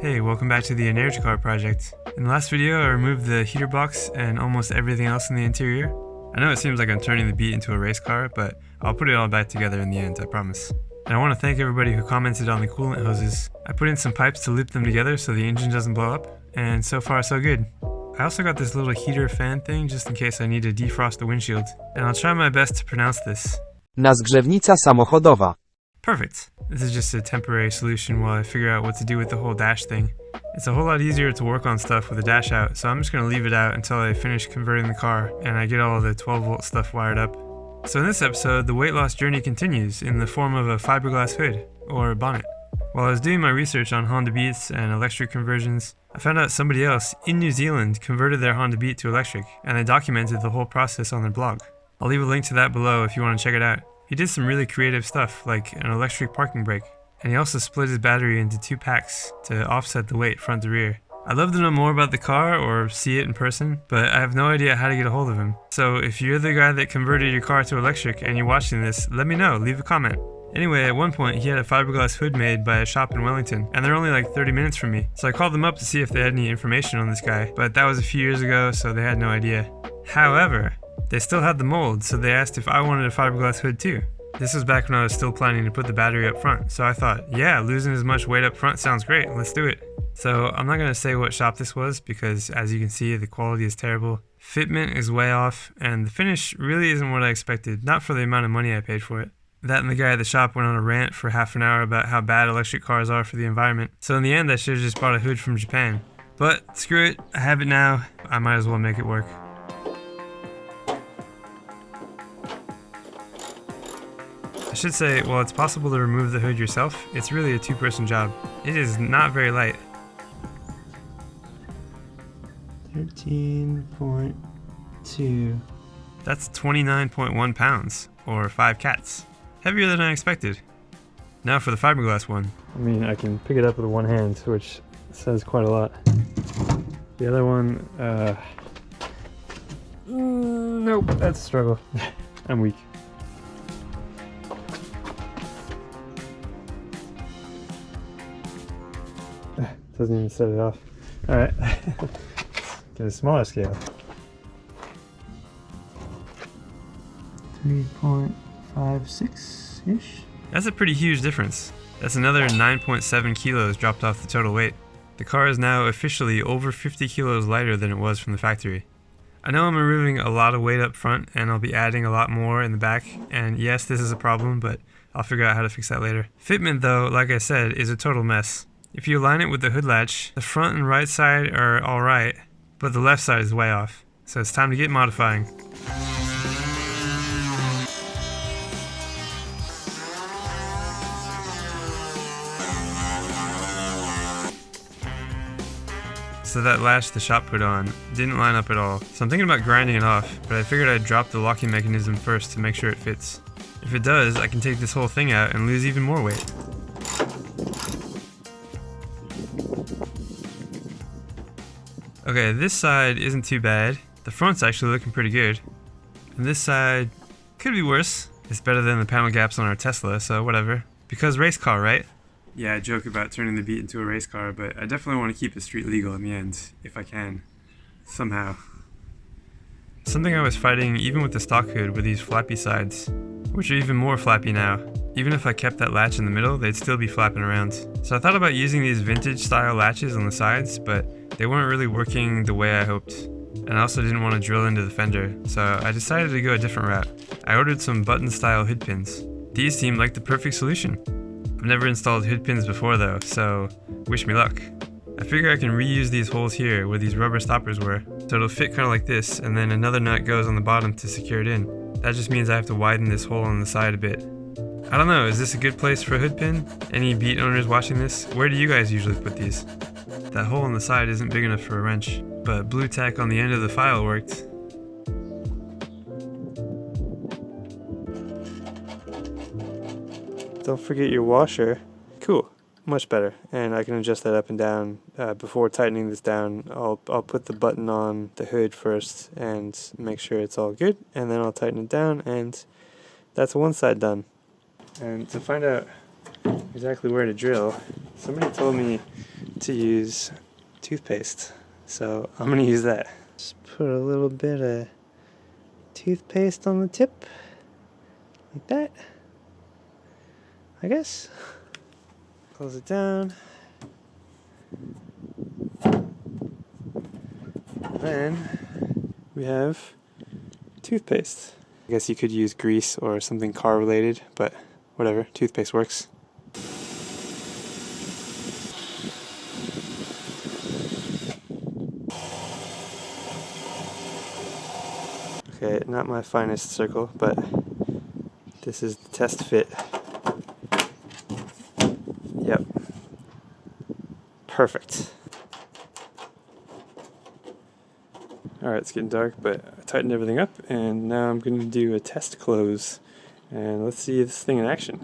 Hey, welcome back to the Energica project. In the last video I removed the heater box and almost everything else in the interior. I know it seems like I'm turning the Beat into a race car, but I'll put it all back together in the end, I promise. And I want to thank everybody who commented on the coolant hoses. I put in some pipes to loop them together so the engine doesn't blow up, and so far so good. I also got this little heater fan thing just in case I need to defrost the windshield, and I'll try my best to pronounce this. Nazgrzewnica samochodowa. Perfect. This is just a temporary solution while I figure out what to do with the whole dash thing. It's a whole lot easier to work on stuff with the dash out, so I'm just going to leave it out until I finish converting the car and I get all the 12-volt stuff wired up. So in this episode, the weight loss journey continues in the form of a fiberglass hood, or bonnet. While I was doing my research on Honda Beats and electric conversions, I found out somebody else in New Zealand converted their Honda Beat to electric, and they documented the whole process on their blog. I'll leave a link to that below if you want to check it out. He did some really creative stuff, like an electric parking brake, and he also split his battery into 2 packs to offset the weight front to rear. I'd love to know more about the car or see it in person, but I have no idea how to get a hold of him. So if you're the guy that converted your car to electric and you're watching this, let me know, leave a comment. Anyway, at one point he had a fiberglass hood made by a shop in Wellington, and they're only like 30 minutes from me. So I called them up to see if they had any information on this guy, but that was a few years ago, so they had no idea. However, they still had the mold, so they asked if I wanted a fiberglass hood too. This was back when I was still planning to put the battery up front, so I thought, yeah, losing as much weight up front sounds great, let's do it. So I'm not going to say what shop this was because as you can see the quality is terrible, fitment is way off, and the finish really isn't what I expected, not for the amount of money I paid for it. That and the guy at the shop went on a rant for half an hour about how bad electric cars are for the environment, so in the end I should have just bought a hood from Japan. But screw it, I have it now, I might as well make it work. I should say, while it's possible to remove the hood yourself, it's really a 2-person job. It is not very light. 13.2. That's 29.1 pounds, or 5 cats. Heavier than I expected. Now for the fiberglass one. I mean, I can pick it up with one hand, which says quite a lot. The other one, nope, that's a struggle. I'm weak. Doesn't even set it off. Alright, get a smaller scale. 3.56-ish? That's a pretty huge difference. That's another 9.7 kilos dropped off the total weight. The car is now officially over 50 kilos lighter than it was from the factory. I know I'm removing a lot of weight up front and I'll be adding a lot more in the back, and yes, this is a problem, but I'll figure out how to fix that later. Fitment though, like I said, is a total mess. If you align it with the hood latch, the front and right side are alright, but the left side is way off. So it's time to get modifying. So that latch the shop put on didn't line up at all. So I'm thinking about grinding it off, but I figured I'd drop the locking mechanism first to make sure it fits. If it does, I can take this whole thing out and lose even more weight. Okay, this side isn't too bad. The front's actually looking pretty good. And this side could be worse. It's better than the panel gaps on our Tesla, so whatever. Because race car, right? Yeah, I joke about turning the Beat into a race car, but I definitely want to keep it street legal in the end, if I can. Somehow. Something I was fighting even with the stock hood were these flappy sides, which are even more flappy now. Even if I kept that latch in the middle, they'd still be flapping around. So I thought about using these vintage style latches on the sides, but they weren't really working the way I hoped. And I also didn't want to drill into the fender, so I decided to go a different route. I ordered some button style hood pins. These seemed like the perfect solution. I've never installed hood pins before though, so wish me luck. I figure I can reuse these holes here where these rubber stoppers were, so it'll fit kind of like this, and then another nut goes on the bottom to secure it in. That just means I have to widen this hole on the side a bit. I don't know, is this a good place for a hood pin? Any Beat owners watching this, where do you guys usually put these? That hole on the side isn't big enough for a wrench, but blue tack on the end of the file worked. Don't forget your washer. Cool, much better. And I can adjust that up and down. Before tightening this down, I'll put the button on the hood first and make sure it's all good, and then I'll tighten it down, and that's one side done. And to find out exactly where to drill, somebody told me to use toothpaste, so I'm gonna use that. Just put a little bit of toothpaste on the tip, like that, I guess. Close it down. Then we have toothpaste. I guess you could use grease or something car related, but whatever, toothpaste works. Okay, not my finest circle, but this is the test fit. Yep. Perfect. Alright, it's getting dark, but I tightened everything up, and now I'm going to do a test close. And let's see this thing in action.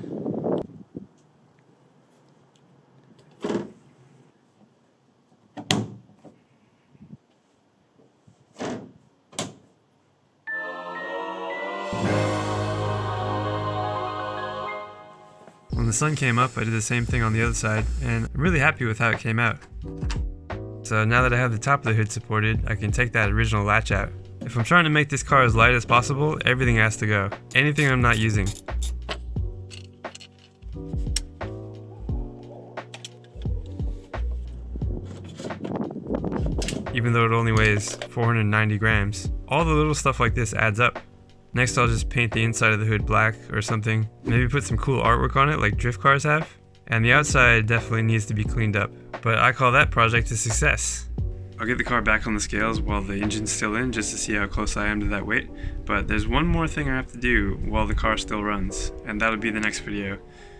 When the sun came up, I did the same thing on the other side, and I'm really happy with how it came out. So now that I have the top of the hood supported, I can take that original latch out. If I'm trying to make this car as light as possible, everything has to go. Anything I'm not using. Even though it only weighs 490 grams. All the little stuff like this adds up. Next I'll just paint the inside of the hood black or something. Maybe put some cool artwork on it like drift cars have. And the outside definitely needs to be cleaned up. But I call that project a success. I'll get the car back on the scales while the engine's still in just to see how close I am to that weight. But there's one more thing I have to do while the car still runs. And that'll be the next video.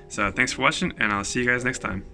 So thanks for watching, and I'll see you guys next time.